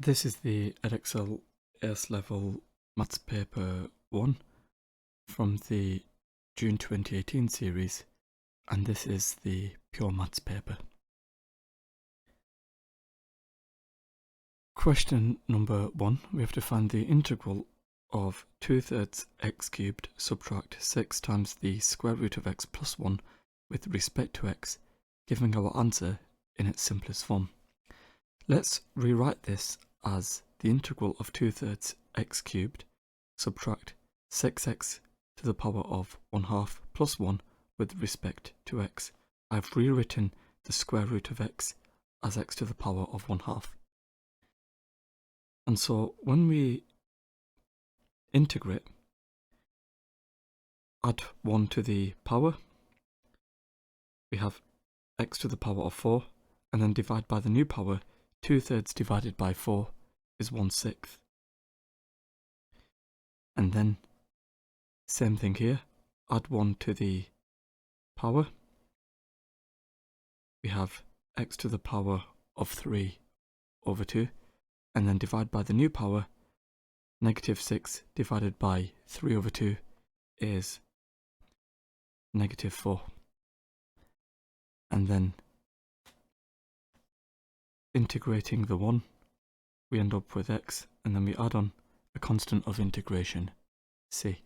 This is the EdExcel AS Level Maths Paper 1 from the June 2018 series, and this is the Pure Maths paper. Question number 1, we have to find the integral of 2/3 x cubed subtract 6 times the square root of x plus 1 with respect to x, giving our answer in its simplest form. Let's rewrite this as the integral of 2/3 x cubed subtract 6x to the power of 1/2 plus 1 with respect to x. I've rewritten the square root of x as x to the power of 1/2. And so when we integrate, add 1 to the power, we have x to the power of 4, and then divide by the new power. 2/3 divided by 4 is 1/6. And then, same thing here, add 1 to the power. We have x to the power of 3 over 2, and then divide by the new power. -6 divided by 3 over 2 is -4. And then, integrating the 1, we end up with x, and then we add on a constant of integration, c.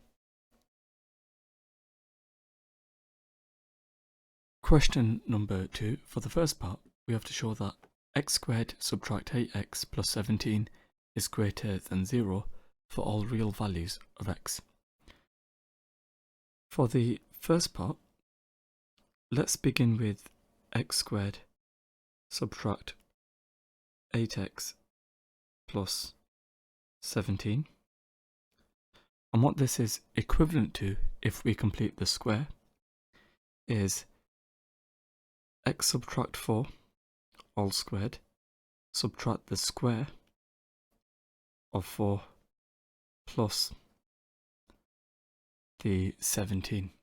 Question number 2, for the first part, we have to show that x squared subtract 8x plus 17 is greater than 0 for all real values of x. For the first part, let's begin with x squared subtract 8x plus 17. And what this is equivalent to, if we complete the square, is x subtract 4 all squared subtract the square of 4 plus the 17.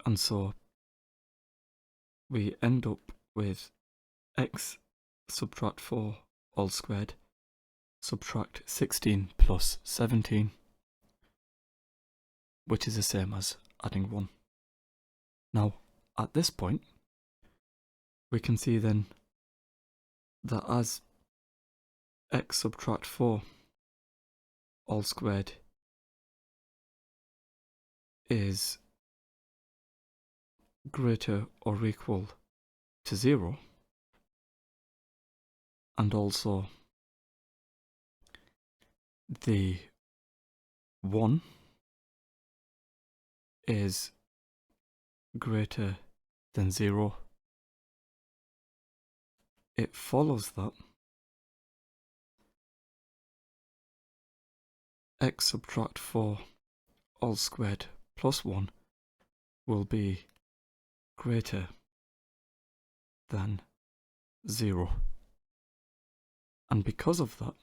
And so we end up with x subtract 4 all squared subtract 16 plus 17, which is the same as adding 1. Now, at this point, we can see then that as x subtract 4 all squared is greater or equal to 0, and also the 1 is greater than 0, it follows that x subtract 4 all squared plus 1 will be greater than 0. And because of that,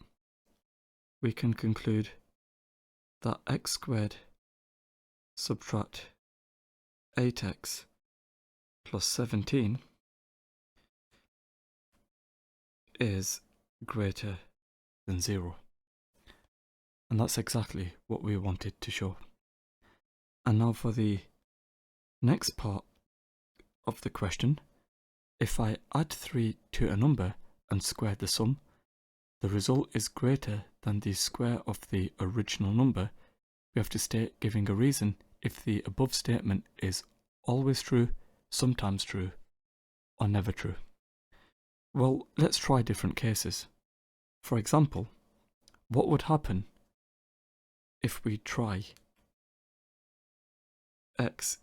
we can conclude that x squared subtract 8x plus 17 is greater than 0. And that's exactly what we wanted to show. And now for the next part of the question, if I add 3 to a number and square the sum, the result is greater than the square of the original number. We have to state, giving a reason, if the above statement is always true, sometimes true, or never true. Well, let's try different cases. For example, what would happen if we try x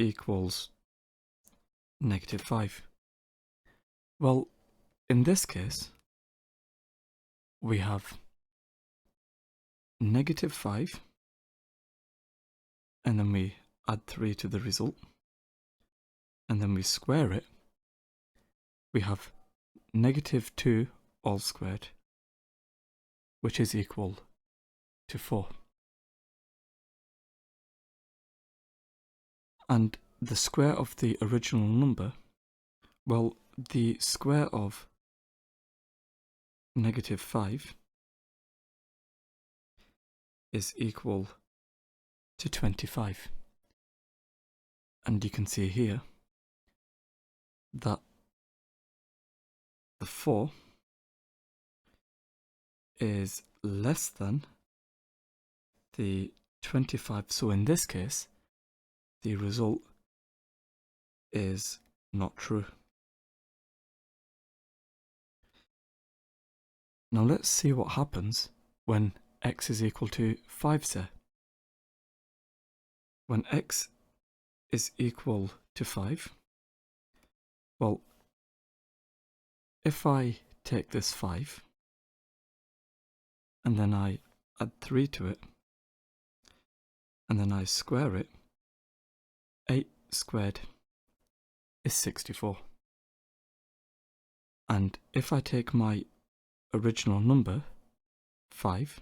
equals -5? Well, in this case, we have -5, and then we add 3 to the result, and then we square it. We have -2 all squared, which is equal to 4. And the square of the original number, well, the square of negative 5 is equal to 25. And you can see here that the 4 is less than the 25. So in this case, the result is not true. Now let's see what happens when x is equal to 5, say. When x is equal to 5, well, if I take this 5 and then I add 3 to it and then I square it, 8 squared is 64. And if I take my original number, 5,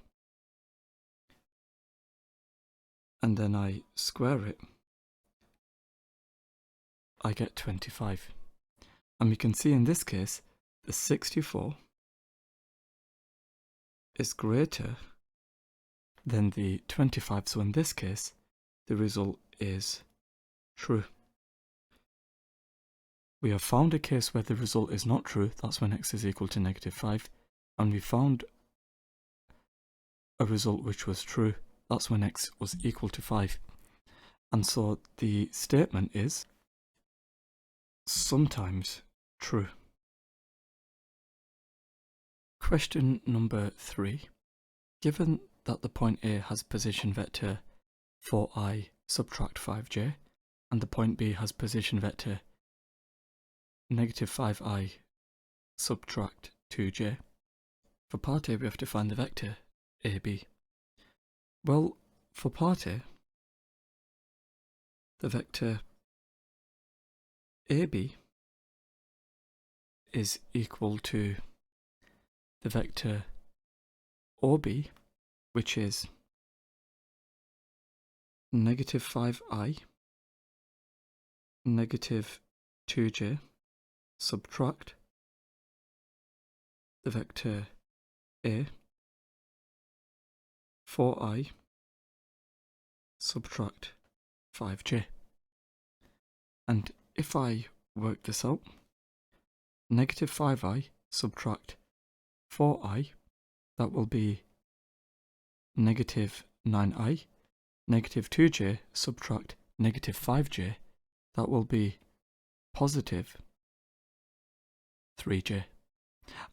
and then I square it, I get 25. And we can see in this case, the 64 is greater than the 25. So in this case, the result is true. We have found a case where the result is not true, that's when x is equal to negative 5. And we found a result which was true, that's when x was equal to 5. And so the statement is sometimes true. Question number 3. Given that the point A has position vector 4i subtract 5j, and the point B has position vector negative 5i subtract 2j, for part A we have to find the vector AB. Well, for part A, the vector AB is equal to the vector OB, which is negative 5i, negative 2j, subtract the vector A, 4i, subtract 5j. And if I work this out, negative 5i subtract 4i, that will be negative 9i, negative 2j subtract negative 5j, that will be positive 3j.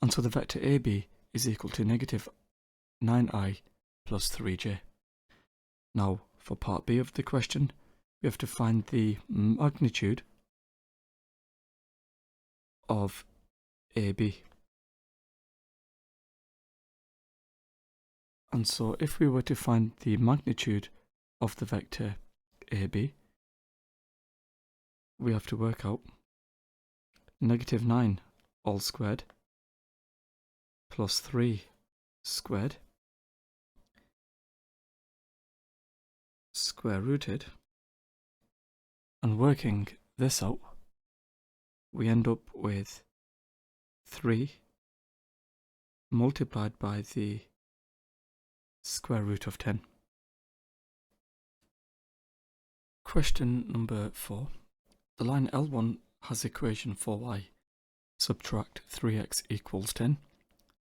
And so the vector AB is equal to negative 9i plus 3j. Now, for part B of the question, we have to find the magnitude of AB. And so if we were to find the magnitude of the vector AB, we have to work out negative 9 all squared plus 3 squared square rooted, and working this out, we end up with 3 multiplied by the square root of 10. Question number 4. The line L1 has equation 4y subtract 3x equals 10.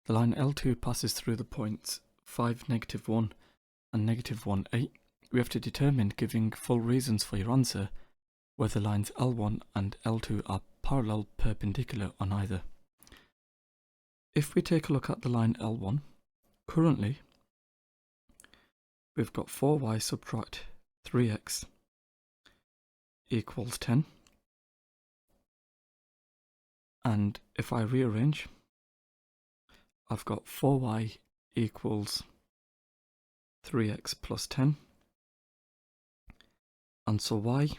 The line L2 passes through the points 5, negative 1 and negative 1, 8. We have to determine, giving full reasons for your answer, whether lines L1 and L2 are parallel, perpendicular on either. If we take a look at the line L1, currently we've got 4y subtract 3x equals 10. And if I rearrange, I've got 4y equals 3x plus 10. And so y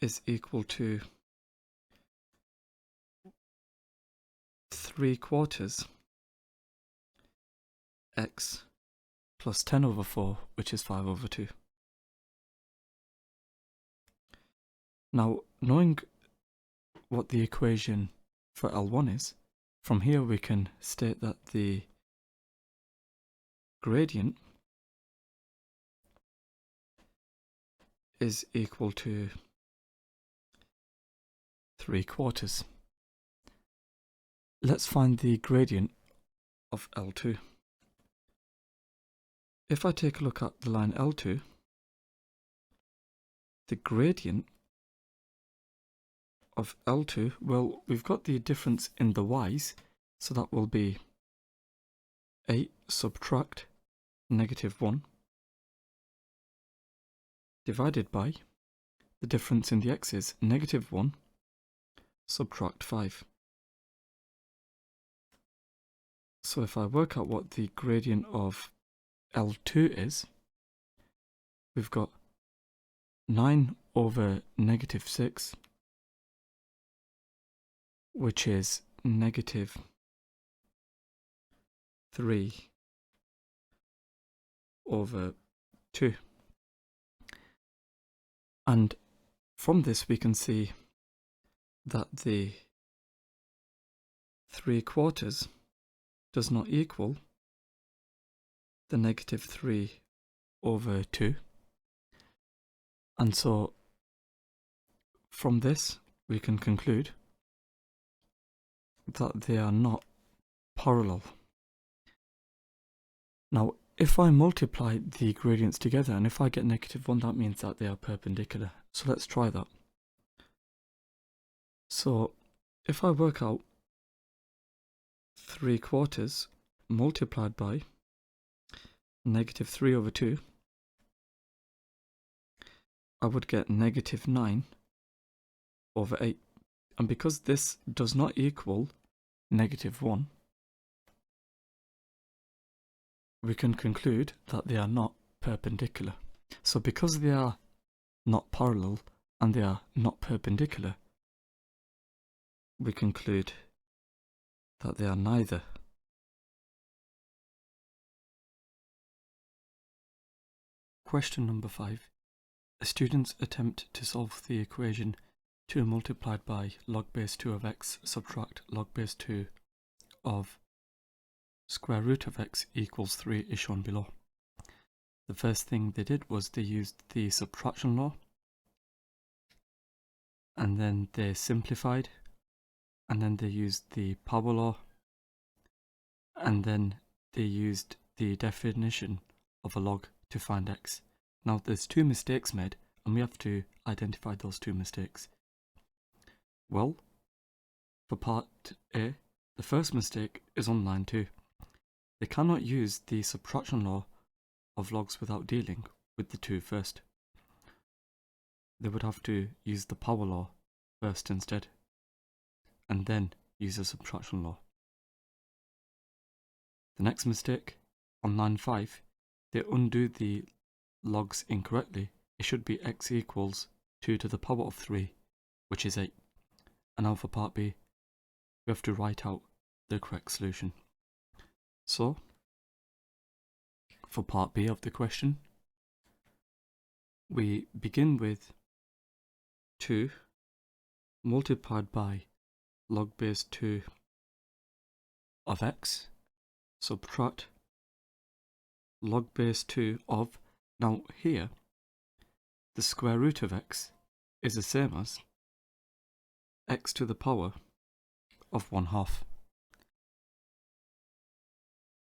is equal to 3/4 x plus 10 over 4, which is 5 over 2. Now, knowing what the equation for L1 is, from here we can state that the gradient is equal to 3/4. Let's find the gradient of L2. If I take a look at the line L2, the gradient of L2, well, we've got the difference in the y's, so that will be 8 subtract -1 divided by the difference in the x's, -1 subtract 5. So if I work out what the gradient of L2 is, we've got 9 over -6, which is -3 over 2. And from this we can see that the 3/4 does not equal the -3 over 2. And so from this we can conclude that they are not parallel. Now if I multiply the gradients together and if I get -1, that means that they are perpendicular. So let's try that. So if I work out 3/4 multiplied by -3 over 2, I would get -9 over 8. And because this does not equal -1, we can conclude that they are not perpendicular. So because they are not parallel and they are not perpendicular, we conclude that they are neither. Question number 5. A student's attempt to solve the equation 2 multiplied by log base 2 of x subtract log base 2 of square root of x equals 3 is shown below. The first thing they did was they used the subtraction law, and then they simplified, and then they used the power law, and then they used the definition of a log to find x. Now there's 2 mistakes made, and we have to identify those 2 mistakes. Well, for part A, the first mistake is on line 2. They cannot use the subtraction law of logs without dealing with the 2 first. They would have to use the power law first instead, and then use the subtraction law. The next mistake, on line 5, they undo the logs incorrectly. It should be x equals 2 to the power of 3, which is 8. And now for part B, we have to write out the correct solution. So, for part B of the question, we begin with 2 multiplied by log base 2 of x, subtract log base 2 of, now here, the square root of x is the same as x to the power of 1/2.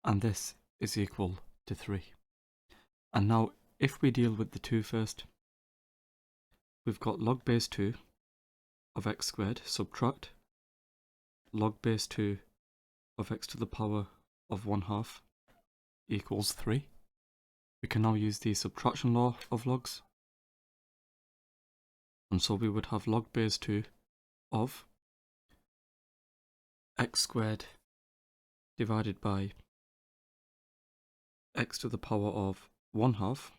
And this is equal to 3. And now if we deal with the 2 first, we've got log base 2 of x squared subtract log base 2 of x to the power of 1/2 equals 3. We can now use the subtraction law of logs. And so we would have log base 2 of x squared divided by x to the power of 1/2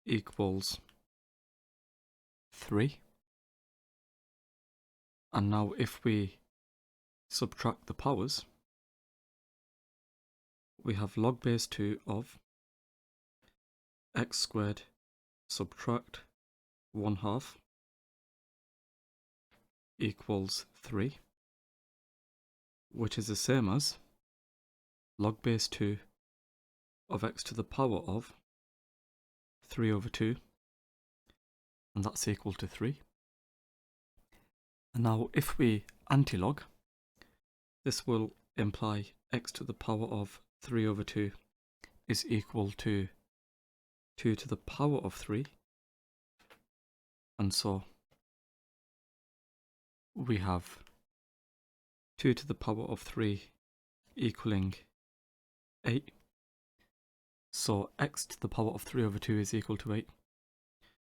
equals 3. And now if we subtract the powers, we have log base 2 of x squared subtract 1/2 equals 3, which is the same as log base 2 of x to the power of 3 over 2, and that's equal to 3. And now if we antilog, this will imply x to the power of 3 over 2 is equal to 2 to the power of 3, and so we have 2 to the power of 3 equaling 8. So x to the power of 3 over 2 is equal to 8.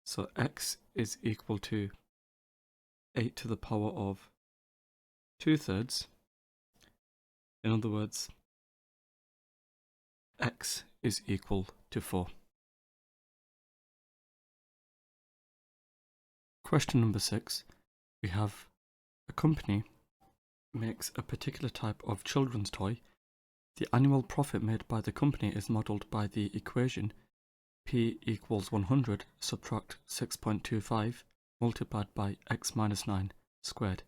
So x is equal to 8 to the power of 2/3. In other words, x is equal to 4. Question number 6. We have a company makes a particular type of children's toy. The annual profit made by the company is modelled by the equation P equals 100 subtract 6.25 multiplied by x minus 9 squared.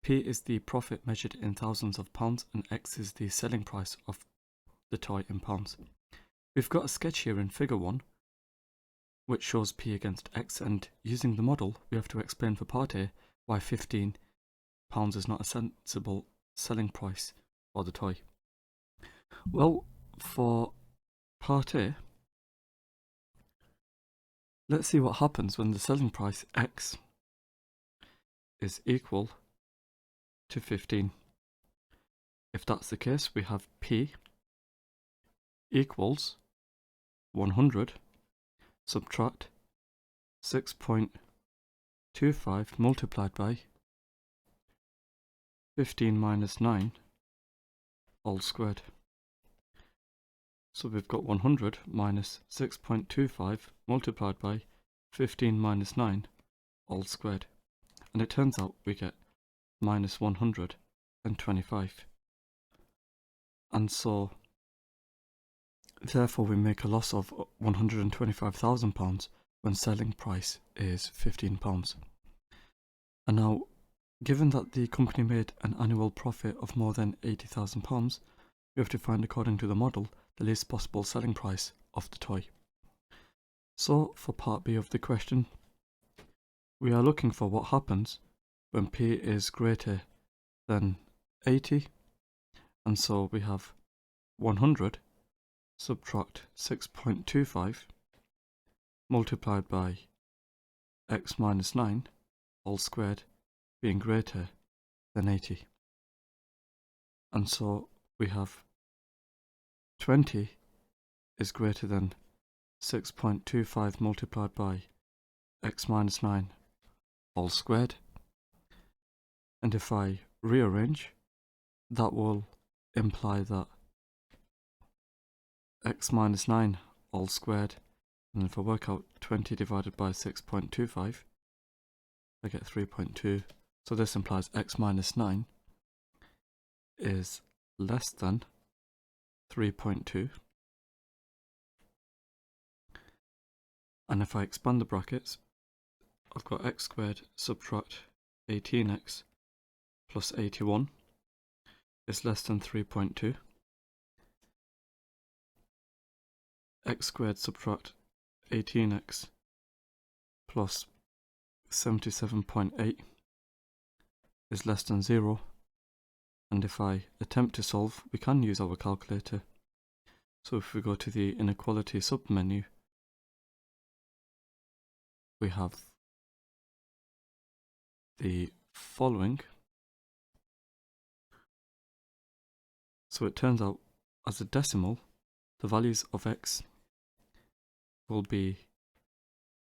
P is the profit measured in thousands of pounds and x is the selling price of the toy in pounds. We've got a sketch here in figure 1 which shows P against x, and using the model we have to explain for part A why £15 is not a sensible selling price for the toy. Well, for part A, let's see what happens when the selling price x is equal to 15. If that's the case, we have P equals 100 subtract 6.25 multiplied by 15 minus 9 all squared. So we've got 100 minus 6.25 multiplied by 15 minus 9 all squared. And it turns out we get minus 125. And so, therefore we make a loss of £125,000 when selling price is £15. And now, given that the company made an annual profit of more than £80,000, we have to find, according to the model, the least possible selling price of the toy. So, for part B of the question, we are looking for what happens when P is greater than 80, and so we have 100 subtract 6.25 multiplied by x minus 9 all squared being greater than 80. And so we have 20 is greater than 6.25 multiplied by x minus 9 all squared. And if I rearrange, that will imply that x minus 9 all squared, and if I work out 20 divided by 6.25, I get 3.2. So this implies x minus 9 is less than 3.2. And if I expand the brackets, I've got x squared subtract 18x plus 81 is less than 3.2. X squared subtract 18x plus 77.8 is less than 0. And if I attempt to solve, we can use our calculator. So if we go to the inequality submenu, we have the following. So it turns out, as a decimal, the values of x will be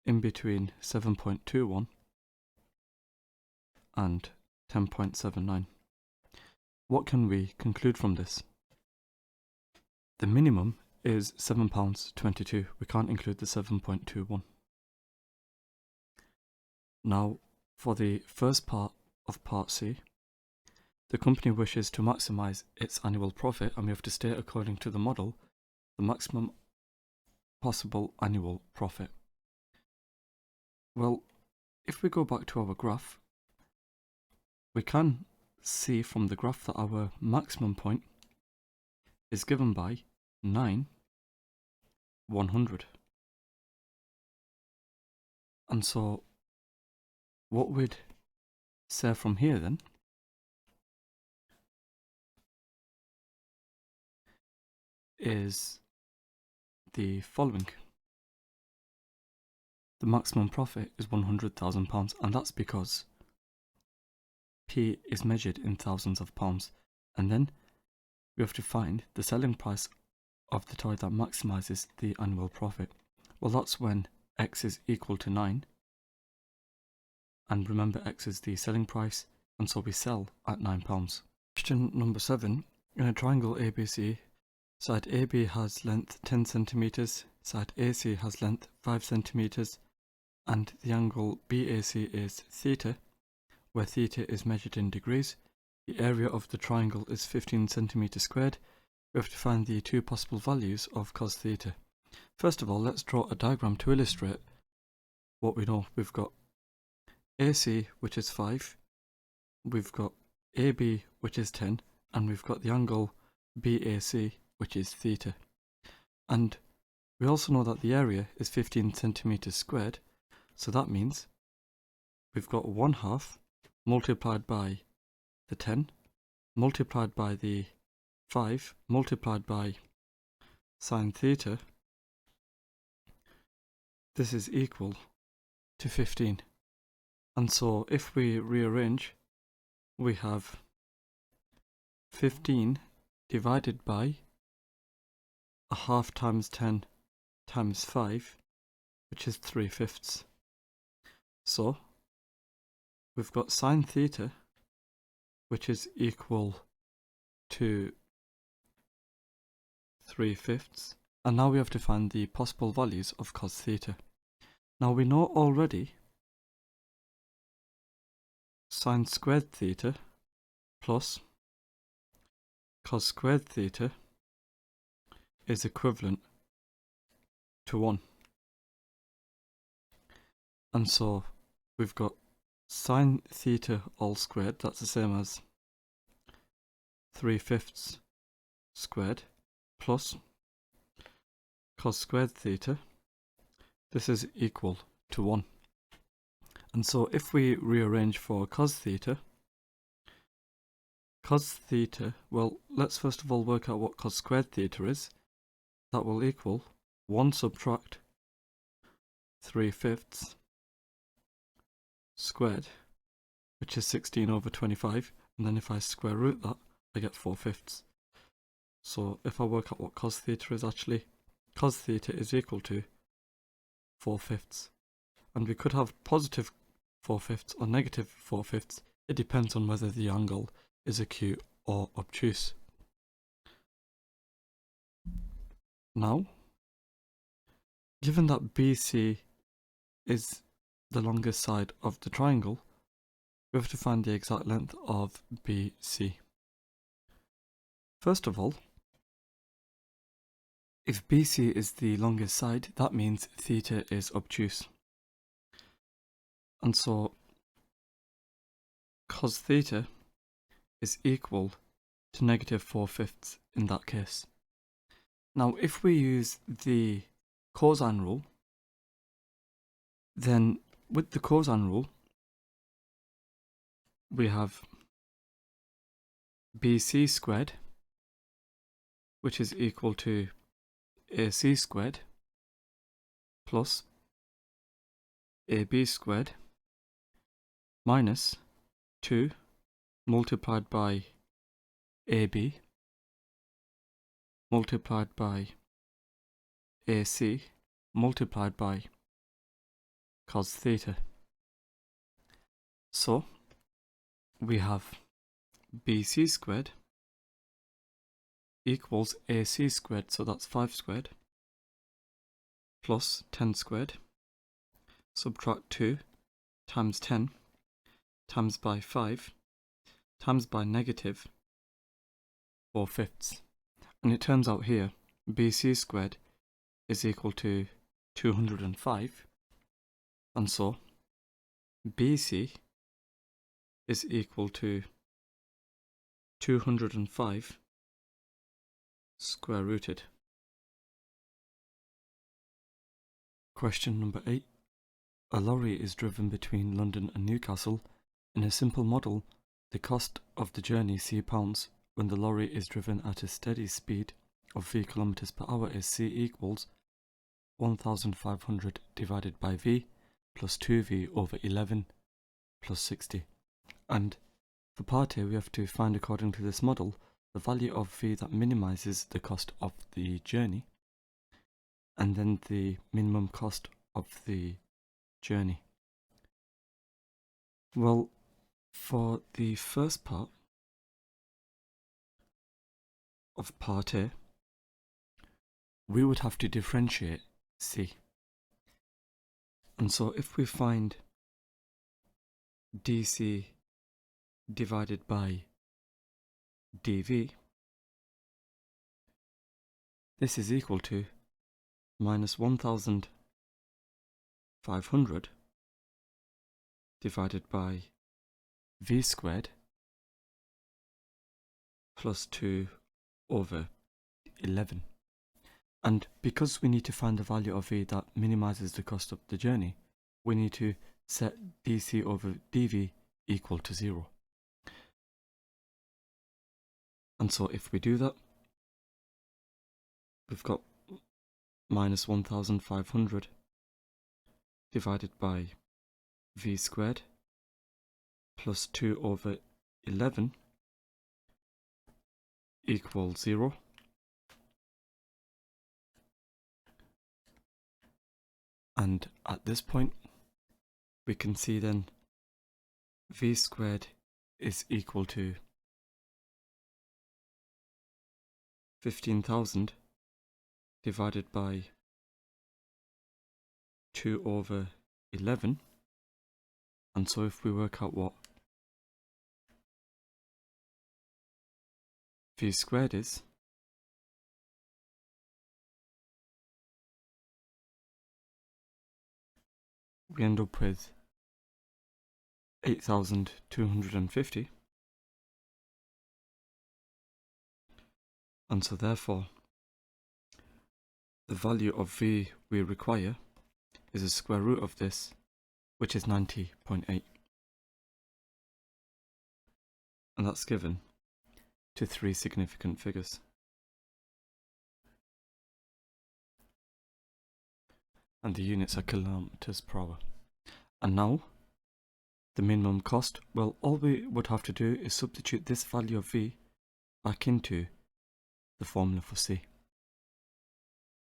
in between 7.21 and 10.79. What can we conclude from this? The minimum is £7.22. We can't include the 7.21. Now, for the first part of part C, the company wishes to maximize its annual profit, and we have to state, according to the model, the maximum possible annual profit. Well, if we go back to our graph, we can see from the graph that our maximum point is given by 9, 100. And so what we'd say from here then is the following. The maximum profit is £100,000, and that's because P is measured in thousands of pounds, and then we have to find the selling price of the toy that maximizes the annual profit. Well, that's when X is equal to 9, and remember X is the selling price, and so we sell at £9. Question number 7. In a triangle ABC, side AB has length 10 centimeters, side AC has length 5 centimeters, and the angle BAC is theta, where theta is measured in degrees. The area of the triangle is 15 centimeters squared. We have to find the two possible values of cos theta. First of all, let's draw a diagram to illustrate what we know. We've got AC, which is 5, we've got AB, which is 10, and we've got the angle BAC, which is theta. And we also know that the area is 15 centimeters squared, so that means we've got 1/2 multiplied by the 10, multiplied by the 5, multiplied by sine theta. This is equal to 15. And so if we rearrange, we have 15 divided by 1/2 times 10 times 5, which is 3/5. So we've got sine theta, which is equal to 3/5, and now we have to find the possible values of cos theta. Now we know already sine squared theta plus cos squared theta is equivalent to 1. And so we've got sine theta all squared, that's the same as 3/5 squared, plus cos squared theta, this is equal to 1. And so if we rearrange for cos theta, well, let's first of all work out what cos squared theta is. That will equal 1 subtract 3/5 squared, which is 16 over 25, and then if I square root that, I get 4/5. So if I work out what cos theta is actually, cos theta is equal to 4/5. And we could have positive 4/5 or negative 4/5. It depends on whether the angle is acute or obtuse. Now, given that BC is the longest side of the triangle, we have to find the exact length of BC. First of all, if BC is the longest side, that means theta is obtuse. And so cos theta is equal to negative 4/5 in that case. Now, if we use the cosine rule, then with the cosine rule, we have BC squared, which is equal to AC squared, plus AB squared, minus 2 multiplied by AB, multiplied by AC, multiplied by cos theta. So we have BC squared equals AC squared, so that's 5 squared, plus 10 squared, subtract 2 times 10 times by 5 times by negative 4/5. And it turns out here BC squared is equal to 205, and so BC is equal to 205 square rooted. Question number 8. A lorry is driven between London and Newcastle. In a simple model, the cost of the journey C pounds when the lorry is driven at a steady speed of v kilometers per hour is C equals 1500 divided by v plus 2v over 11 plus 60. And for part A, we have to find, according to this model, the value of v that minimizes the cost of the journey, and then the minimum cost of the journey. Well, for the first part of part A, we would have to differentiate C. And so if we find dc divided by dv, this is equal to minus 1500 divided by v squared plus 2 over 11. And because we need to find the value of v that minimizes the cost of the journey, we need to set dc over dv equal to 0. And so if we do that, we've got minus 1500 divided by v squared plus 2 over 11 equals 0. And at this point, we can see then v squared is equal to 15,000 divided by 2 over 11. And so if we work out what v squared is, we end up with 8,250. And so therefore, the value of v we require is the square root of this, which is 90.8. And that's given to 3 significant figures. And the units are kilometers per hour. And now, the minimum cost, well, all we would have to do is substitute this value of v back into the formula for C.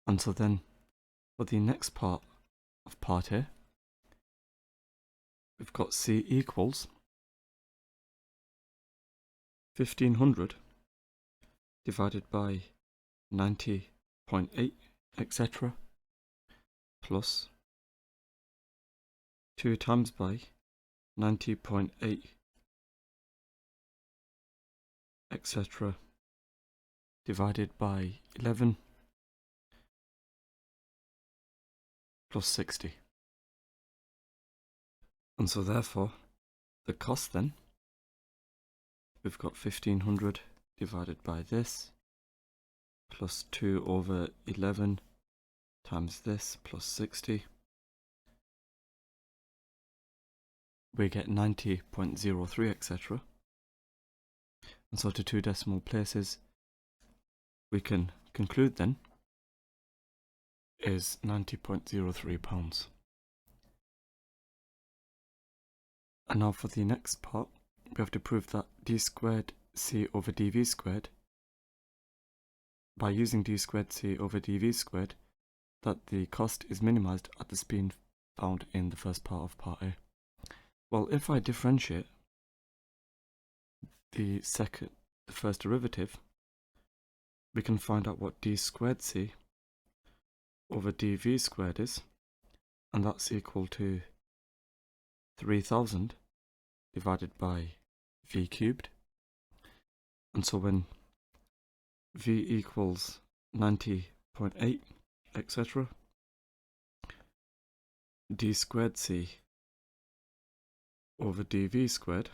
And so then, for the next part of part A, we've got C equals 1500 divided by 90.8, etc., plus 2 times by 90.8, etc., divided by 11 plus 60. And so therefore, the cost then, we've got 1500 divided by this, plus 2 over 11 times this, plus 60. We get 90.03, etc. And so to 2 decimal places, we can conclude then is 90.03 pounds. And now for the next part, we have to prove that d squared c over dv squared, by using d squared c over dv squared, that the cost is minimized at the speed found in the first part of part A. Well, if I differentiate the first derivative, we can find out what d squared c over dv squared is, and that's equal to 3000 divided by v cubed. And so when v equals 90.8, etc., d squared c over dv squared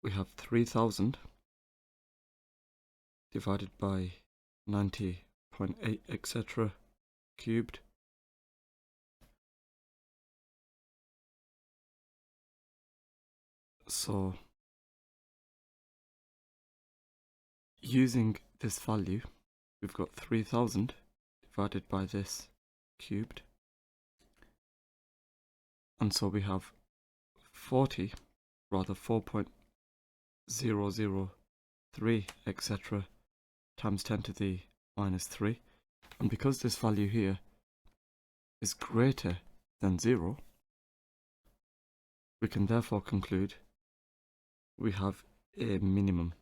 we have 3000 divided by 90.8 etc. cubed. So using this value, we've got 3000 divided by this cubed, and so we have 4.003 etc. times 10 to the minus 3, and because this value here is greater than 0, we can therefore conclude we have a minimum.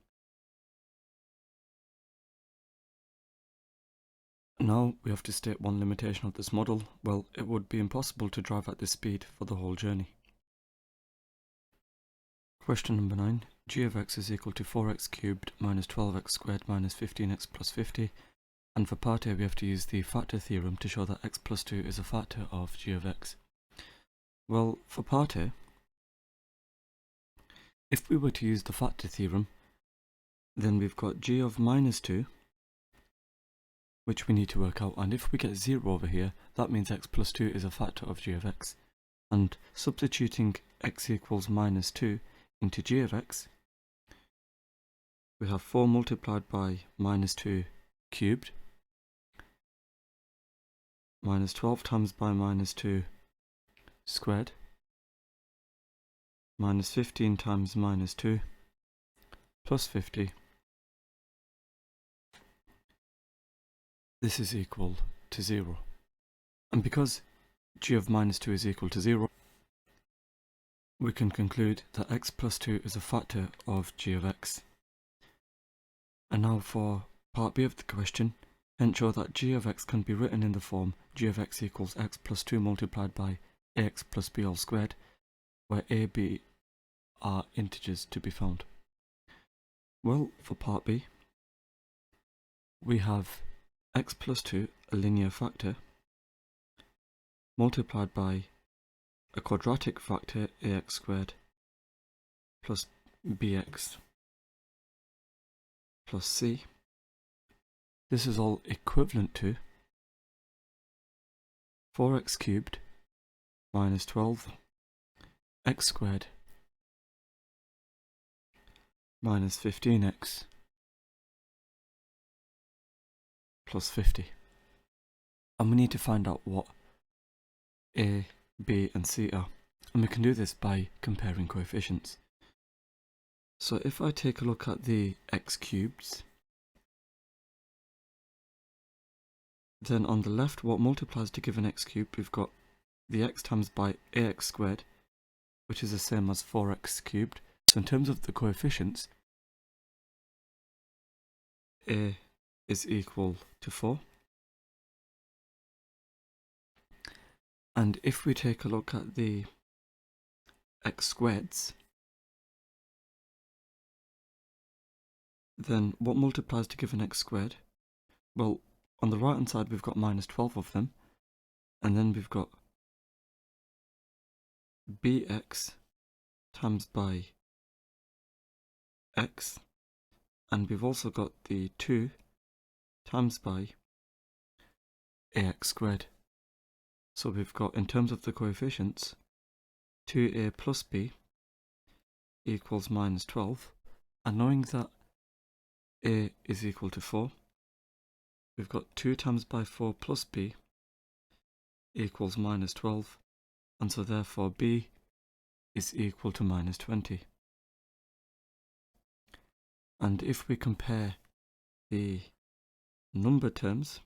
Now we have to state one limitation of this model. Well, it would be impossible to drive at this speed for the whole journey. Question number 9. G of x is equal to 4x cubed minus 12x squared minus 15x plus 50. And for part A we have to use the factor theorem to show that x plus 2 is a factor of g of x. Well, for part A, if we were to use the factor theorem, then we've got g of minus 2, which we need to work out, and if we get 0 over here, that means x plus 2 is a factor of g of x. And substituting x equals minus 2 into g of x, we have 4 multiplied by minus 2 cubed, minus 12 times by minus 2 squared, minus 15 times minus 2 plus 50. This is equal to 0. And because g of minus 2 is equal to 0, we can conclude that x plus 2 is a factor of g of x. And now for part B of the question, ensure that g of x can be written in the form g of x equals x plus 2 multiplied by ax plus b all squared, where a, b are integers to be found. Well, for part B, we have x plus 2, a linear factor, multiplied by a quadratic factor ax squared plus bx plus c. This is all equivalent to 4x cubed minus 12 x squared minus 15x plus 50. And we need to find out what a, b and c are, and we can do this by comparing coefficients. So if I take a look at the x cubes, then on the left, what multiplies to give an x cubed, we've got the x times by ax squared, which is the same as 4x cubed. So in terms of the coefficients, a is equal to 4. And if we take a look at the x squareds, then what multiplies to give an x squared? Well, on the right hand side we've got minus 12 of them, and then we've got bx times by x, and we've also got the 2 times by ax squared. So we've got, in terms of the coefficients, 2a plus b equals minus 12, and knowing that a is equal to 4, we've got 2 times by 4 plus b equals minus 12, and so therefore b is equal to minus 20. And if we compare the number terms,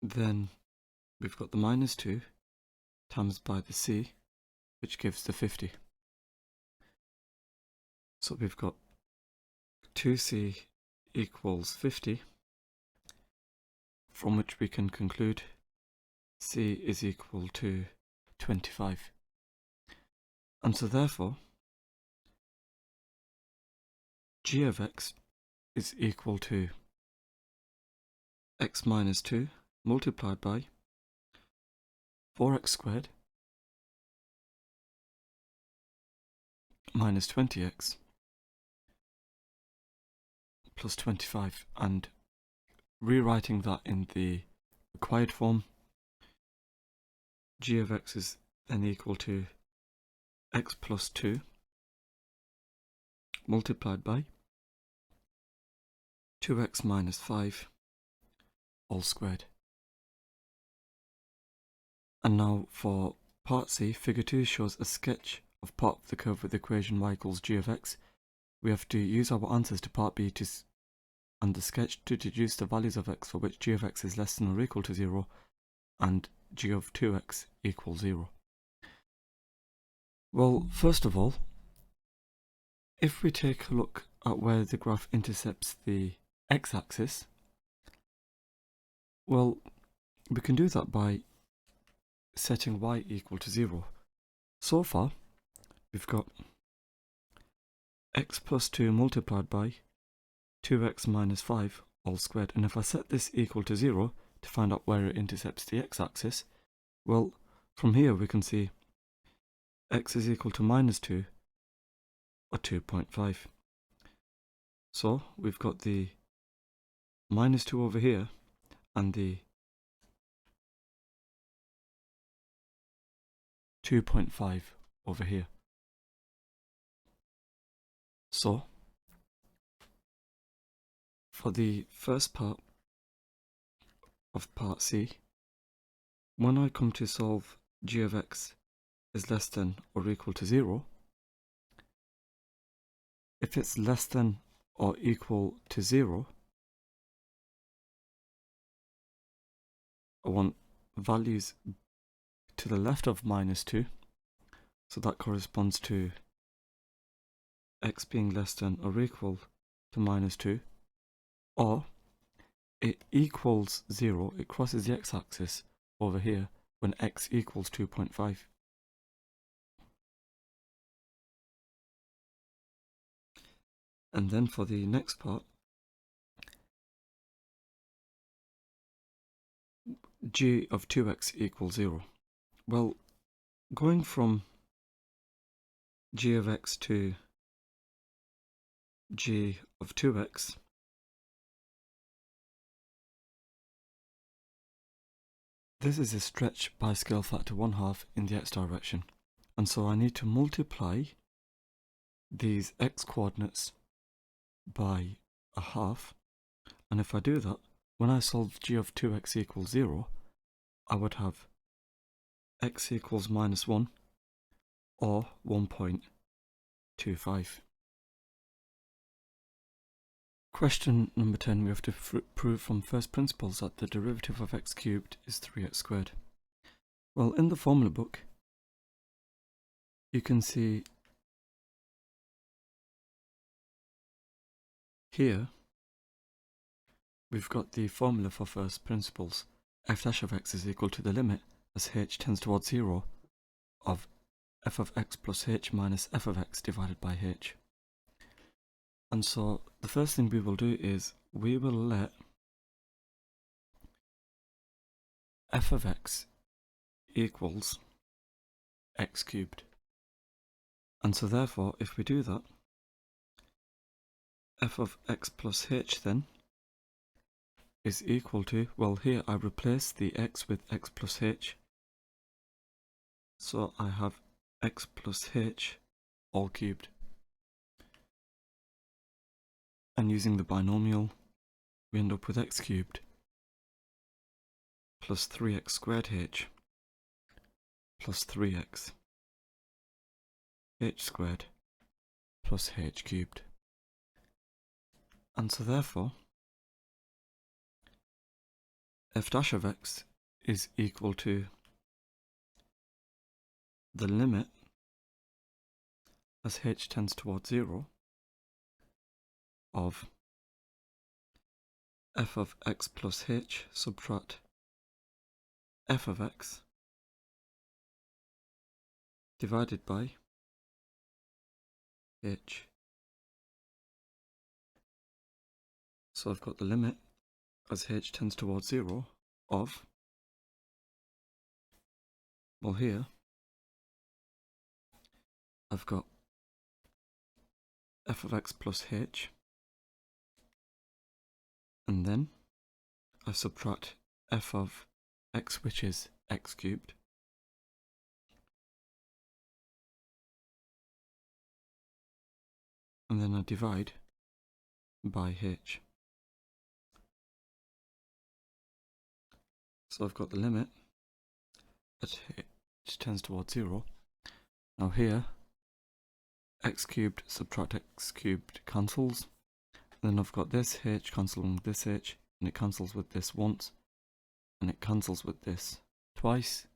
then we've got the minus 2 times by the c, which gives the 50. So we've got 2c equals 50, from which we can conclude c is equal to 25. And so therefore, g of x is equal to x minus 2 multiplied by 4x squared minus 20x plus 25, and rewriting that in the required form, g of x is then equal to x plus 2 multiplied by 2x minus 5 all squared. And now for part C, figure 2 shows a sketch of part of the curve with the equation y equals g of x. We have to use our answers to part B and the sketch to deduce the values of x for which g of x is less than or equal to 0 and g of 2x equals 0. Well, first of all, if we take a look at where the graph intercepts the x-axis, well, we can do that by setting y equal to 0. So far, we've got x plus 2 multiplied by 2x minus 5 all squared. And if I set this equal to 0 to find out where it intercepts the x-axis, well, from here we can see x is equal to minus 2 or 2.5. So we've got the minus 2 over here and the 2.5 over here. So for the first part of part C, when I come to solve g of x is less than or equal to 0, if it's less than or equal to 0, I want values to the left of minus 2, so that corresponds to x being less than or equal to minus 2, or it equals 0, it crosses the x-axis over here when x equals 2.5. And then for the next part, g of 2x equals 0. Well, going from g of x to g of 2x, this is a stretch by scale factor 1/2 in the x direction, and so I need to multiply these x coordinates by 1/2, and if I do that, when I solve g of 2x equals 0, I would have x equals minus 1 or 1.25. Question number 10, we have to prove from first principles that the derivative of x cubed is 3x squared. Well, in the formula book, you can see here we've got the formula for first principles. F dash of x is equal to the limit as h tends towards 0 of f of x plus h minus f of x divided by h. And so the first thing we will do is we will let f of x equals x cubed. And so therefore, if we do that, f of x plus h then is equal to, well, here I replace the x with x plus h. So I have x plus h all cubed. And using the binomial, we end up with x cubed plus 3x squared h plus 3x h squared plus h cubed. And so therefore, f dash of x is equal to the limit as h tends towards 0 of f of x plus h subtract f of x divided by h. So I've got the limit as h tends towards 0 of Well, here I've got f of x plus h, and then I subtract f of x, which is x cubed, and then I divide by h. So I've got the limit at h tends towards 0. Now here, x cubed subtract x cubed cancels. Then I've got this h cancelling with this h, and it cancels with this once, and it cancels with this twice.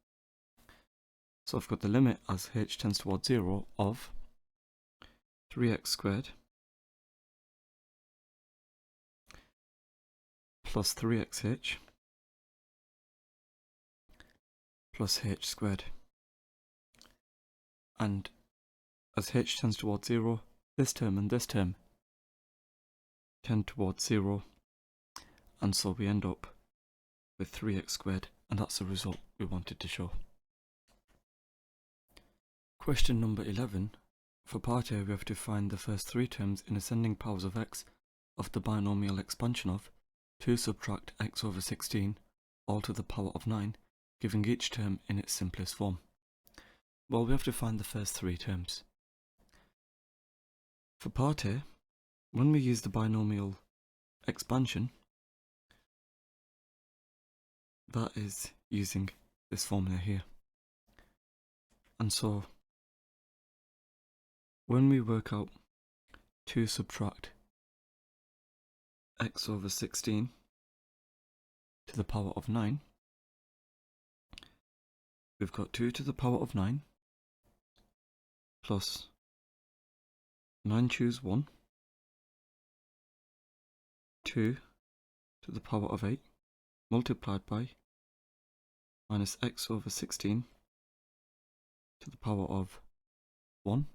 So I've got the limit as h tends towards 0 of 3x squared plus 3xh plus h squared. And as h tends towards 0, this term and this term tend towards 0, and so we end up with 3x squared, and that's the result we wanted to show. Question number 11. For part A, we have to find the first three terms in ascending powers of x of the binomial expansion of 2 subtract x over 16 all to the power of 9, giving each term in its simplest form. Well, we have to find the first three terms. For part A, when we use the binomial expansion, that is using this formula here. And so, when we work out 2 subtract x over 16 to the power of 9, we've got 2 to the power of 9 plus 9 choose 1, 2 to the power of 8 multiplied by minus x over 16 to the power of 1.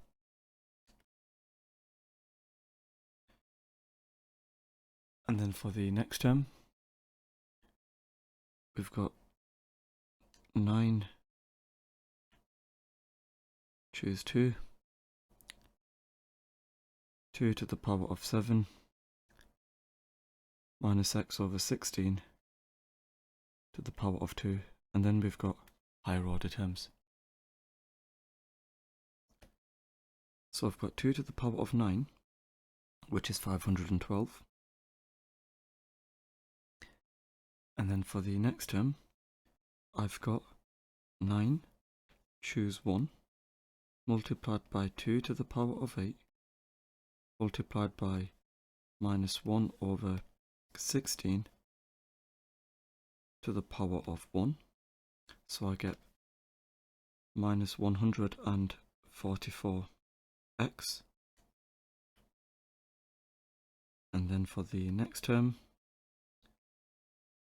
And then for the next term, we've got 9 choose 2, 2 to the power of 7 minus x over 16 to the power of 2, and then we've got higher order terms. So I've got 2 to the power of 9, which is 512. And then for the next term, I've got 9 choose 1 multiplied by 2 to the power of 8 multiplied by minus 1 over 16 to the power of 1. So I get minus 144x. And then for the next term,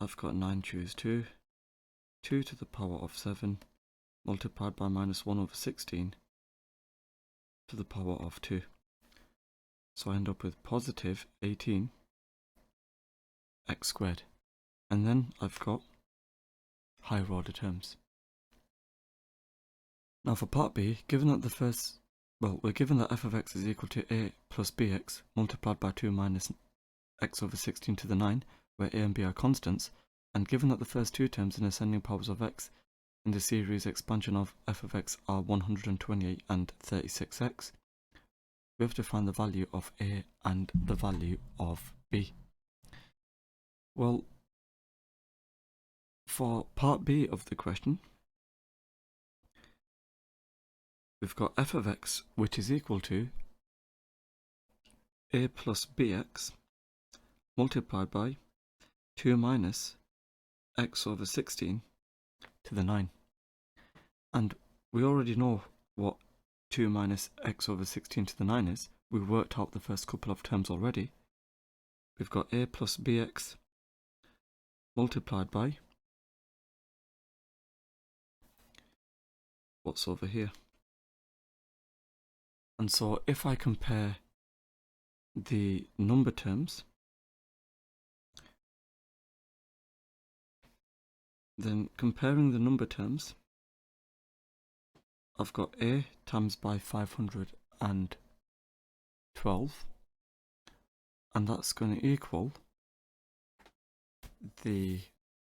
I've got 9 choose 2, 2 to the power of 7 multiplied by minus 1 over 16 to the power of 2. So I end up with positive 18 x squared. And then I've got higher order terms. Now for part B, given that we're given that f of x is equal to a plus bx multiplied by 2 minus x over 16 to the 9, where a and b are constants, and given that the first two terms in ascending powers of x in the series expansion of f of x are 128 and 36x, we have to find the value of a and the value of b. Well, for part B of the question, we've got f of x, which is equal to a plus bx multiplied by 2 minus x over 16 to the 9. And we already know what 2 minus x over 16 to the 9 is. We've worked out the first couple of terms already. We've got a plus bx multiplied by what's over here. And so if I compare the number terms, then comparing the number terms, I've got a times by 512, and that's going to equal the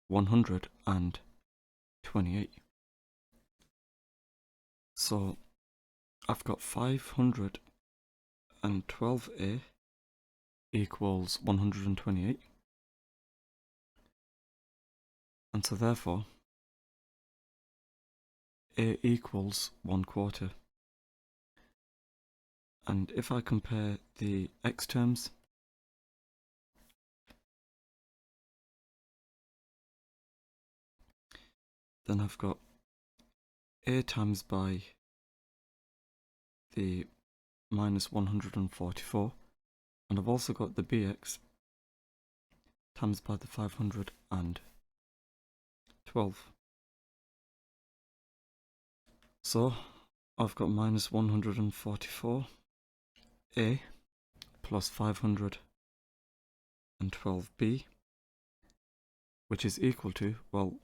128. So I've got 512a equals 128, and so therefore a equals 1/4. And if I compare the x terms, then I've got a times by the minus 144, and I've also got the bx times by the 512. So I've got minus 144 a plus 512b, which is equal to, well,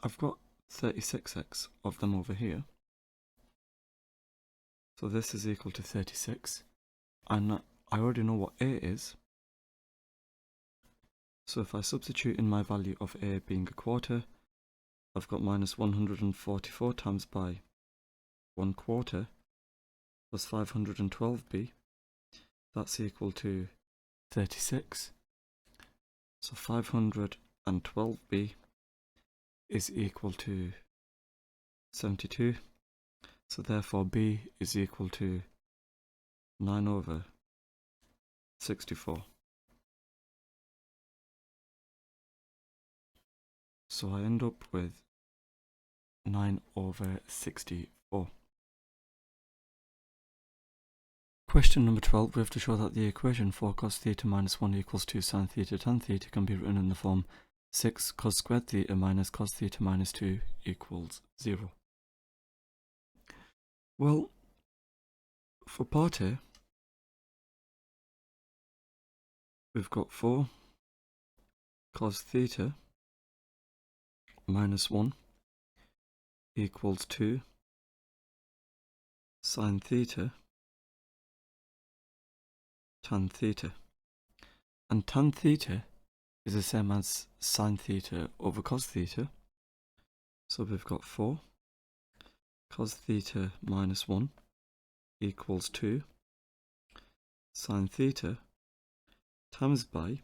I've got 36x of them over here, so this is equal to 36, and I already know what a is, so if I substitute in my value of a being 1/4, I've got minus 144 times by 1/4 plus 512b, that's equal to 36. So 512b is equal to 72. So therefore b is equal to 9/64. So I end up with 9/64. Question number 12, we have to show that the equation 4 cos theta minus 1 equals 2 sin theta tan theta can be written in the form 6 cos squared theta minus cos theta minus 2 equals 0. Well, for part A, we've got 4 cos theta minus 1 equals 2 sin theta tan theta. And tan theta is the same as sin theta over cos theta. So we've got 4 cos theta minus 1 equals 2 sin theta times by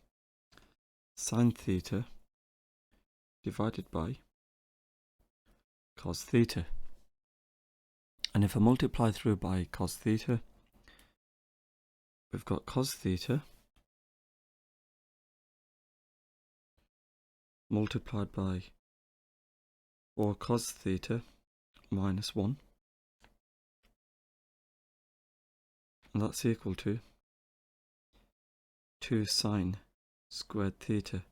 sin theta divided by cos theta. And if I multiply through by cos theta, we've got cos theta multiplied by 4 cos theta minus 1, and that's equal to 2 sin squared theta.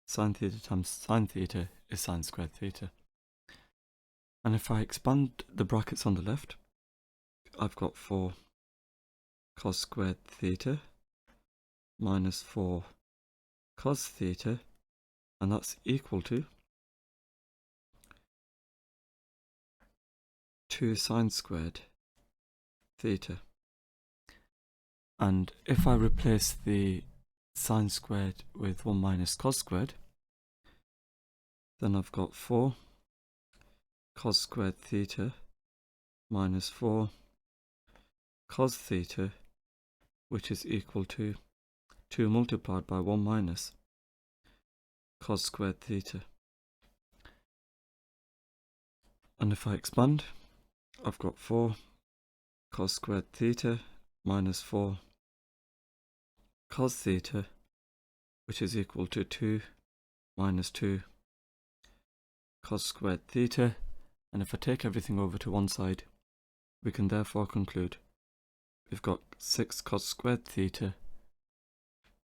Sin theta times sin theta is sin squared theta. And if I expand the brackets on the left, I've got 4 cos squared theta minus 4 cos theta, and that's equal to 2 sin squared theta. And if I replace the sin squared with 1 minus cos squared, then I've got 4 cos squared theta minus 4 cos theta, which is equal to 2 multiplied by 1 minus cos squared theta. And if I expand, I've got 4 cos squared theta minus 4 cos theta, which is equal to 2 minus 2 cos squared theta. And if I take everything over to one side, we can therefore conclude we've got 6 cos squared theta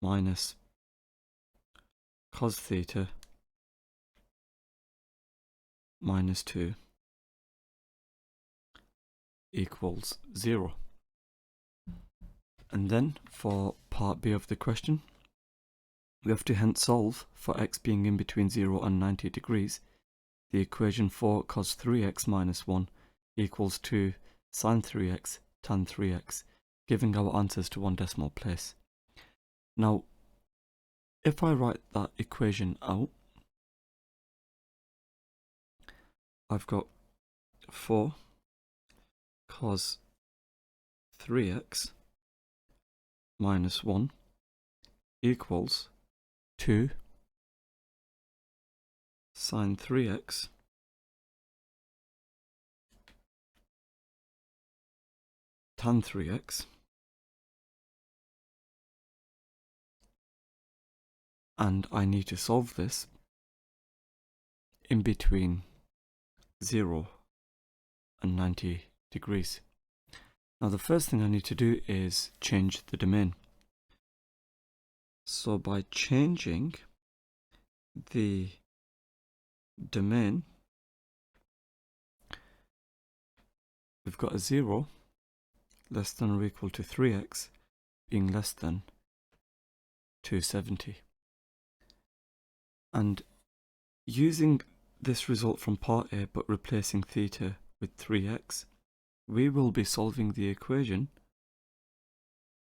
minus cos theta minus 2 equals 0. And then for part B of the question, we have to hence solve for x being in between 0 and 90 degrees the equation 4 cos 3x minus 1 equals 2 sine 3x tan 3x, giving our answers to one decimal place. Now, if I write that equation out, I've got 4 cos 3x minus 1 equals 2 sine 3x tan 3x, and I need to solve this in between 0 and 90 degrees. Now the first thing I need to do is change the domain. So by changing the domain, we've got a 0 less than or equal to 3x being less than 270. And using this result from part A but replacing theta with 3x, we will be solving the equation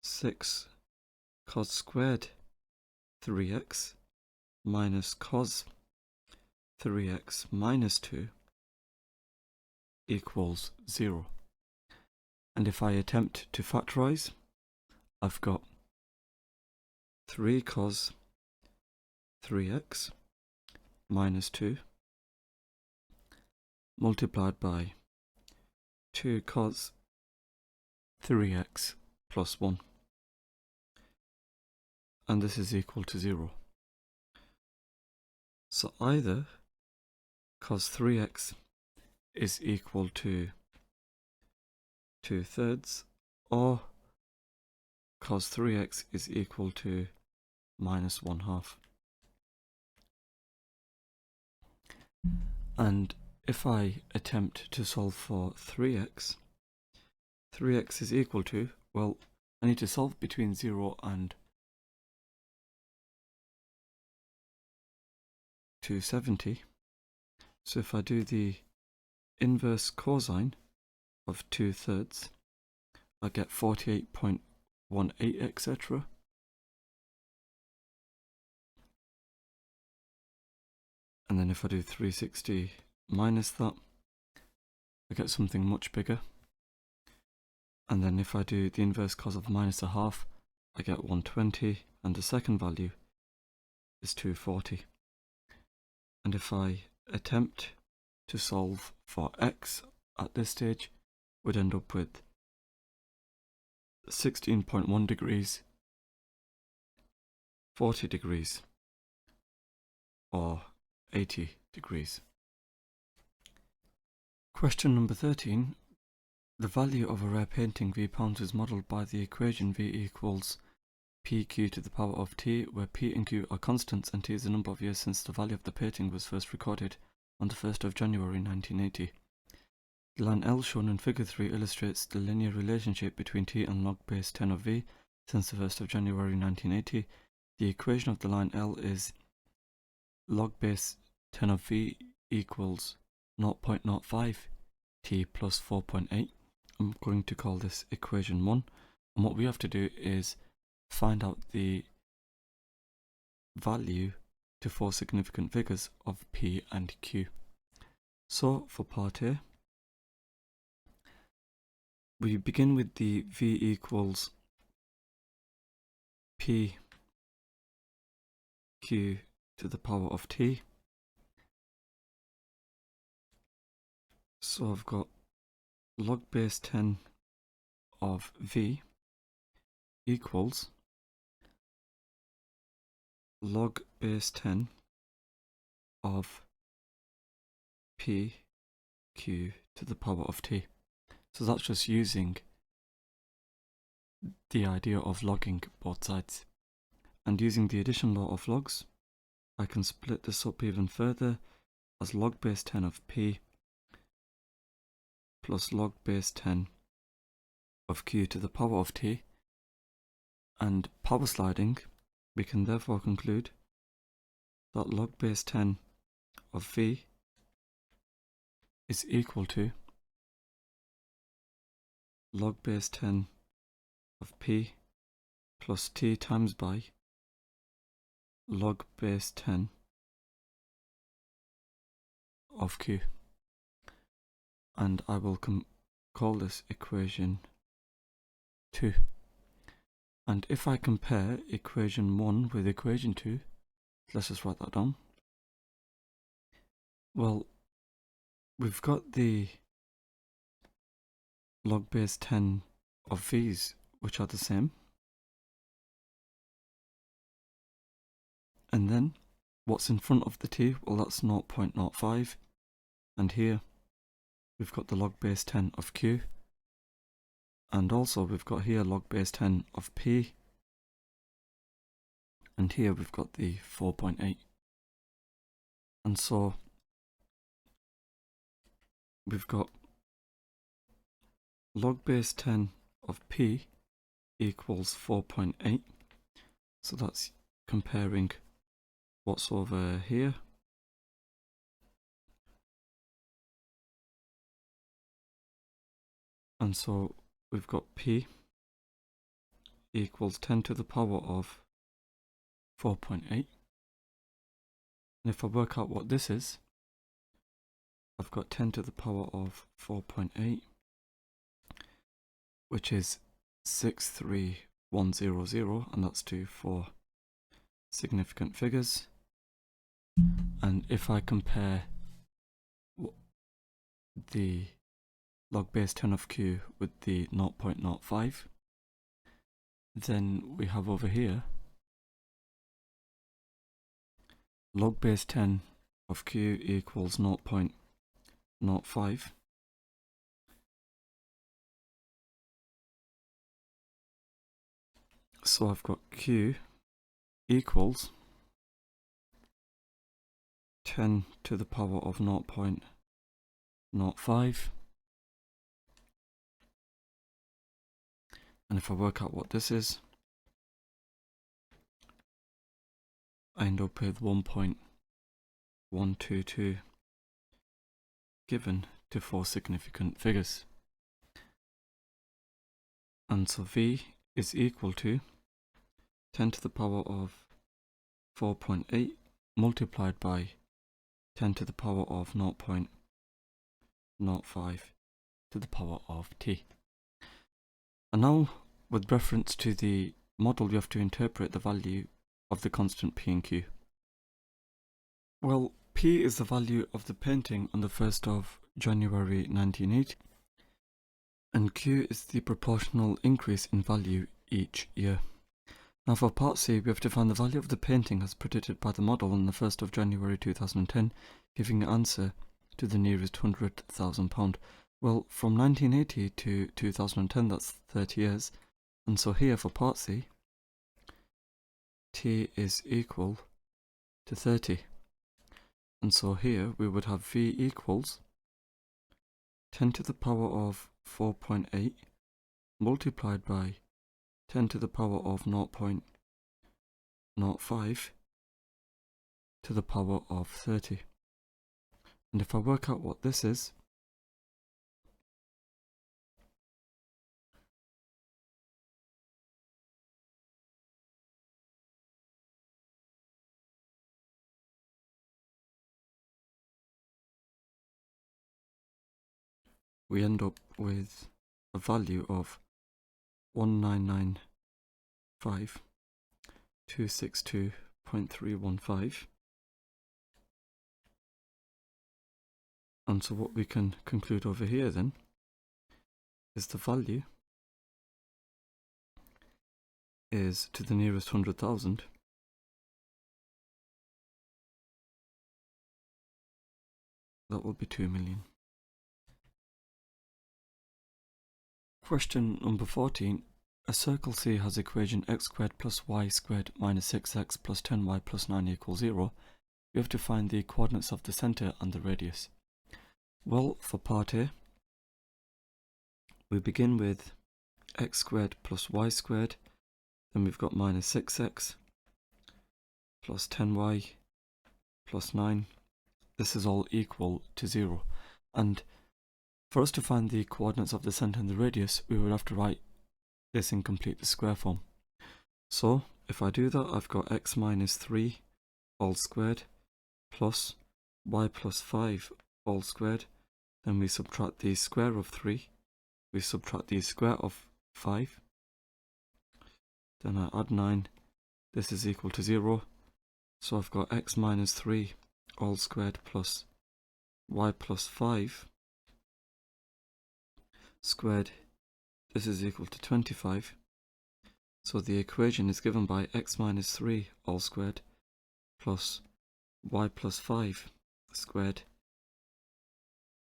6 cos squared 3x minus cos 3x minus 2 equals 0. And if I attempt to factorize, I've got 3 cos 3x minus 2 multiplied by 2 cos 3x plus 1. And this is equal to 0. So either cos 3x is equal to 2/3 or cos 3x is equal to minus 1/2. And if I attempt to solve for 3x, 3x is equal to, well, I need to solve between 0 and 270. So if I do the inverse cosine of 2/3, I get 48.18, etc. And then if I do 360 minus that, I get something much bigger. And then if I do the inverse cos of minus 1/2, I get 120, and the second value is 240. And if I attempt to solve for x at this stage, we'd end up with 16.1 degrees, 40 degrees, or 80 degrees. Question number 13. The value of a rare painting £V is modelled by the equation V equals pq to the power of t, where p and q are constants and t is the number of years since the value of the painting was first recorded on the 1st of January 1980. The line L shown in figure 3 illustrates the linear relationship between t and log base 10 of v since the 1st of January 1980. The equation of the line L is log base 10 of v equals 0.05 t plus 4.8. I'm going to call this equation 1, and what we have to do is find out the value to 4 significant figures of p and q. So for part A, we begin with the v equals p q to the power of t. So I've got log base 10 of v equals log base 10 of p q to the power of t. So that's just using the idea of logging both sides. And using the addition law of logs, I can split this up even further as log base 10 of p plus log base 10 of q to the power of t. And power sliding, we can therefore conclude that log base 10 of v is equal to log base 10 of p plus t times by log base 10 of q. And I will call this equation 2. And if I compare equation 1 with equation 2, let's just write that down. Well, we've got the log base 10 of v's, which are the same. And then, what's in front of the t? Well, that's 0.05. And here, we've got the log base 10 of q. And also, we've got here log base 10 of p. And here, we've got the 4.8. And so, we've got log base 10 of p equals 4.8. So that's comparing what's over here and so we've got p equals 10 to the power of 4.8. And if I work out what this is, I've got 10 to the power of 4.8, which is 63100, and that's 2 for significant figures. And if I compare the log base 10 of q with the 0.05, then we have over here log base 10 of q equals 0.05. So I've got q equals 10 to the power of 0.05. And if I work out what this is, I end up with 1.122 given to 4 significant figures. And so v is equal to 10 to the power of 4.8 multiplied by 10 to the power of 0.05 to the power of t. And now, with reference to the model, you have to interpret the value of the constant p and q. Well, p is the value of the painting on the 1st of January 1980, and q is the proportional increase in value each year. Now for part C, we have to find the value of the painting as predicted by the model on the 1st of January 2010, giving an answer to the nearest £100,000. Well, from 1980 to 2010, that's 30 years. And so here for part C, t is equal to 30. And so here we would have v equals 10 to the power of 4.8 multiplied by 10 to the power of 0.05 to the power of 30. And if I work out what this is, we end up with a value of 1995262.315. And so what we can conclude over here then is the value is to the nearest 100,000 that will be 2 million. Question number 14. A circle C has equation x squared plus y squared minus 6x plus 10y plus 9 equals 0. We have to find the coordinates of the centre and the radius. Well, for part A, we begin with x squared plus y squared, then we've got minus 6x plus 10y plus 9. This is all equal to 0. And For us to find the coordinates of the centre and the radius, we would have to write this in complete the square form. So if I do that, I've got x minus 3 all squared plus y plus 5 all squared. Then we subtract the square of 3, we subtract the square of 5, then I add 9, this is equal to 0, so I've got x minus 3 all squared plus y plus 5 squared, this is equal to 25, so the equation is given by x minus 3 all squared plus y plus 5 squared,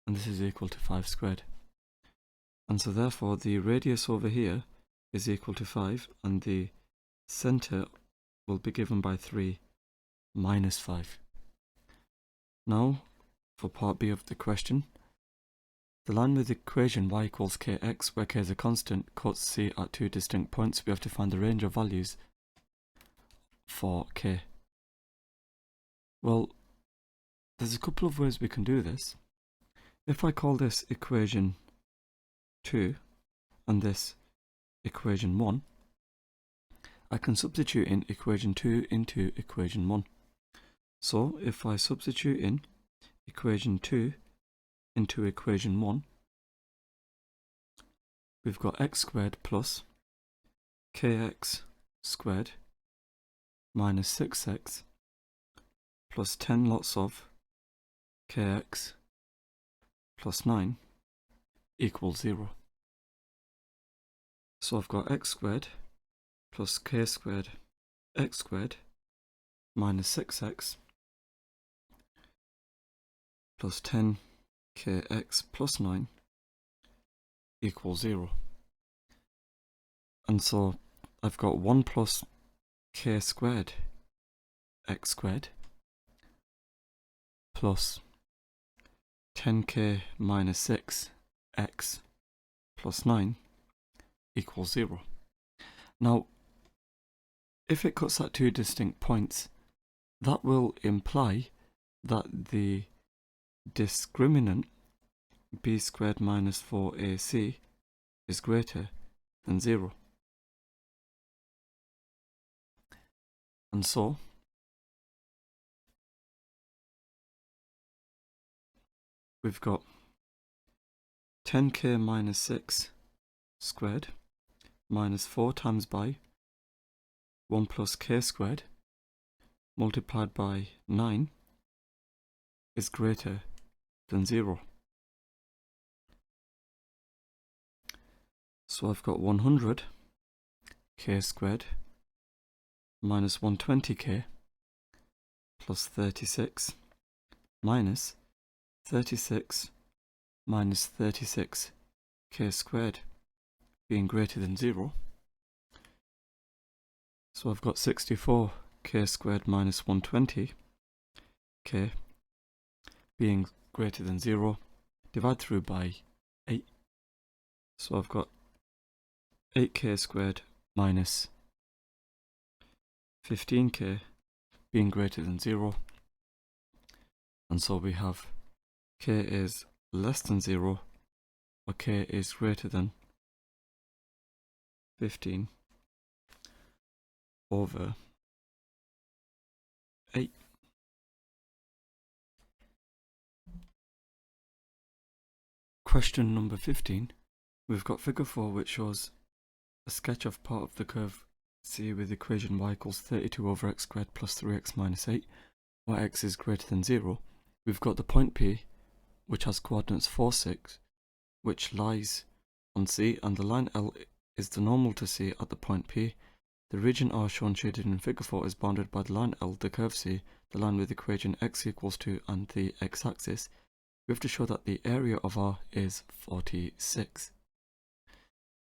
and this is equal to 5 squared. And so therefore the radius over here is equal to 5, and the centre will be given by 3 minus 5. Now for part B of the question, the line with the equation y equals kx, where k is a constant, cuts C at two distinct points. We have to find the range of values for k. Well, there's a couple of ways we can do this. If I call this equation 2 and this equation 1, I can substitute in equation 2 into equation 1. So if I substitute in equation 2 into equation 1, we've got x squared plus kx squared minus 6x plus 10 lots of kx plus 9 equals 0. So I've got x squared plus k squared x squared minus 6x plus 10 kx plus 9 equals 0. And so I've got 1 plus k squared x squared plus 10k minus 6 x plus 9 equals 0. Now, if it cuts at two distinct points, that will imply that the discriminant b squared minus 4ac is greater than 0. And so we've got 10k minus 6 squared minus 4 times by 1 plus k squared multiplied by 9 is greater than 0. So I've got 100 k squared minus 120k plus 36 minus 36 minus 36 k squared being greater than 0. So I've got 64 k squared minus 120 k being greater than 0. Divide through by 8. So I've got 8k squared minus 15k being greater than 0. And so we have k is less than 0, or k is greater than 15 over 8. Question number 15. We've got figure 4, which shows a sketch of part of the curve C with equation y equals 32 over x squared plus 3x minus 8, where x is greater than 0. We've got the point P, which has coordinates 4, 6, which lies on C, and the line L is the normal to C at the point P. The region R shown shaded in figure 4 is bounded by the line L, the curve C, the line with equation x equals 2 and the x-axis. We have to show that the area of R is 46.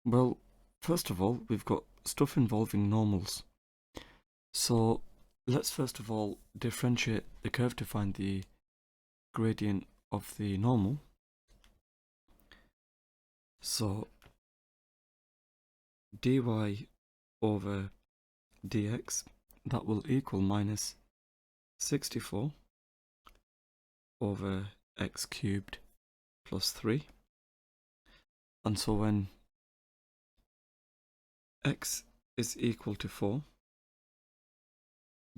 Well, first of all, we've got stuff involving normals. So let's first of all differentiate the curve to find the gradient of the normal. So dy over dx, that will equal minus 64 over x cubed plus 3. And so when x is equal to 4,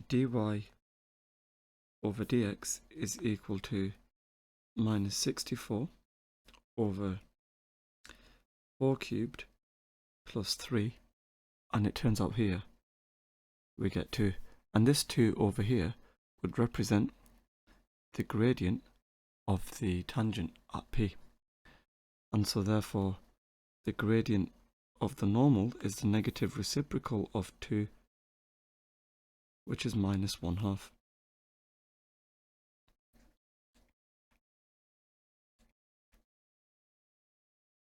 dy over dx is equal to minus 64 over 4 cubed plus 3, and it turns out here we get 2, and this 2 over here would represent the gradient of the tangent at P, and so therefore the gradient of the normal is the negative reciprocal of 2, which is minus 1/2.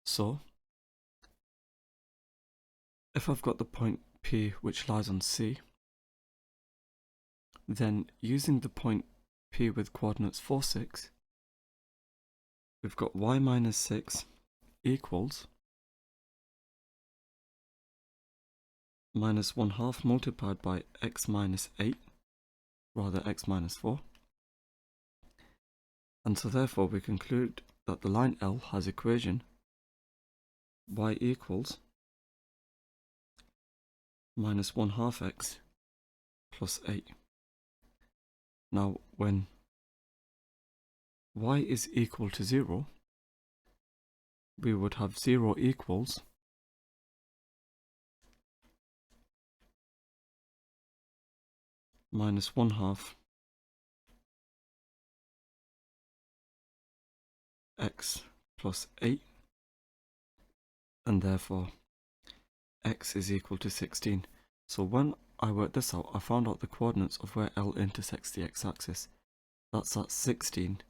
So if I've got the point P which lies on C, then using the point P with coordinates 4, 6, we've got y minus 6 equals minus 1/2 multiplied by x minus 8, rather x minus 4. And so therefore we conclude that the line L has equation y equals minus 1/2 x plus 8. Now when y is equal to 0, we would have 0 equals minus 1/2 x plus 8, and therefore x is equal to 16. So when I worked this out, I found out the coordinates of where L intersects the x-axis. That's at 16,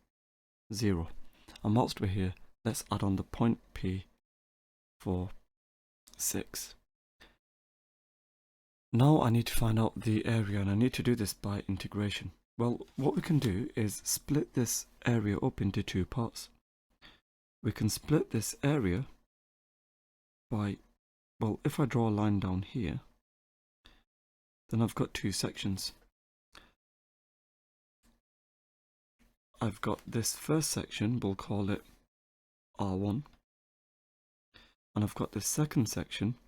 0. And whilst we're here, let's add on the point P for 6. Now I need to find out the area, and I need to do this by integration. Well, what we can do is split this area up into 2 parts. We can split this area by, well, if I draw a line down here, then I've got 2 sections. I've got this first section, we'll call it R1, and I've got this second section,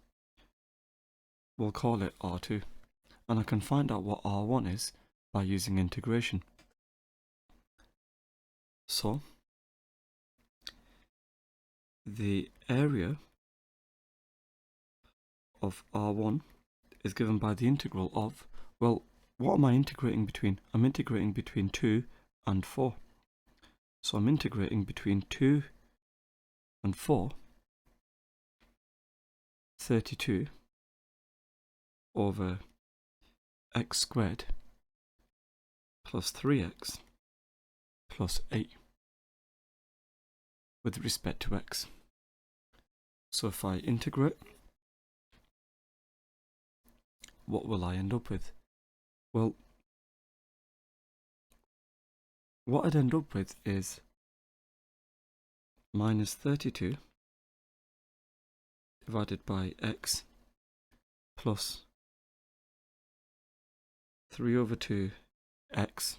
we'll call it R2, and I can find out what R1 is by using integration. So the area of R1 is given by the integral of, well, what am I integrating between? I'm integrating between 2 and 4. So I'm integrating between 2 and 4, 32 over x squared plus 3x plus 8 with respect to x. So if I integrate, what will I end up with? Well, what I'd end up with is minus 32 divided by x plus 3 over 2 x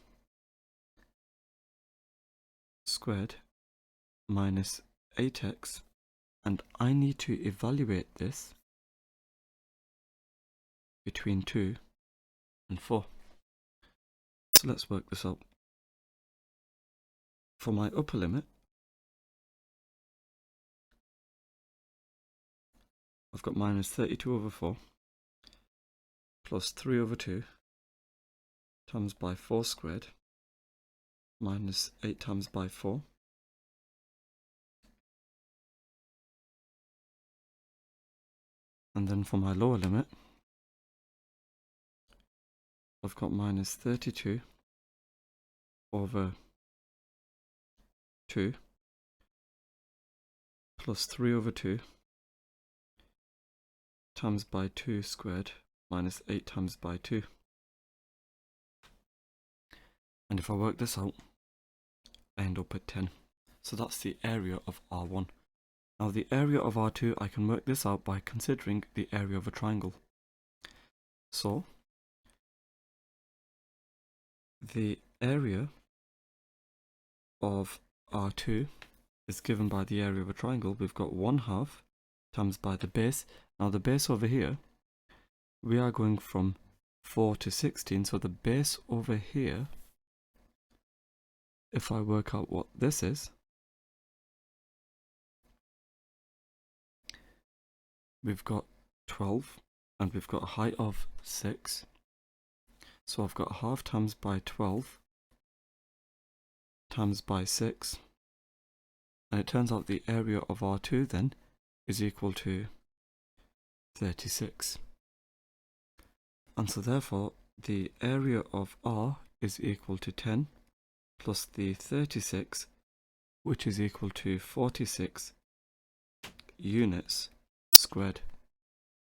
squared minus 8x, and I need to evaluate this between 2 and 4. So let's work this out. For my upper limit, I've got minus 32 over 4 plus 3 over 2 times by 4 squared minus 8 times by 4. And then for my lower limit, I've got minus 32 over 2 plus 3 over 2 times by 2 squared minus 8 times by 2. And if I work this out, I end up at 10. So that's the area of R1. Now the area of R2, I can work this out by considering the area of a triangle. So the area of R2 is given by the area of a triangle. We've got 1/2 times by the base. Now the base over here, we are going from 4 to 16, so the base over here, if I work out what this is, we've got 12 and we've got a height of 6. So I've got 1/2 times by 12 times by 6. And it turns out the area of R2 then is equal to 36. And so therefore the area of R is equal to 10 plus the 36, which is equal to 46 units squared.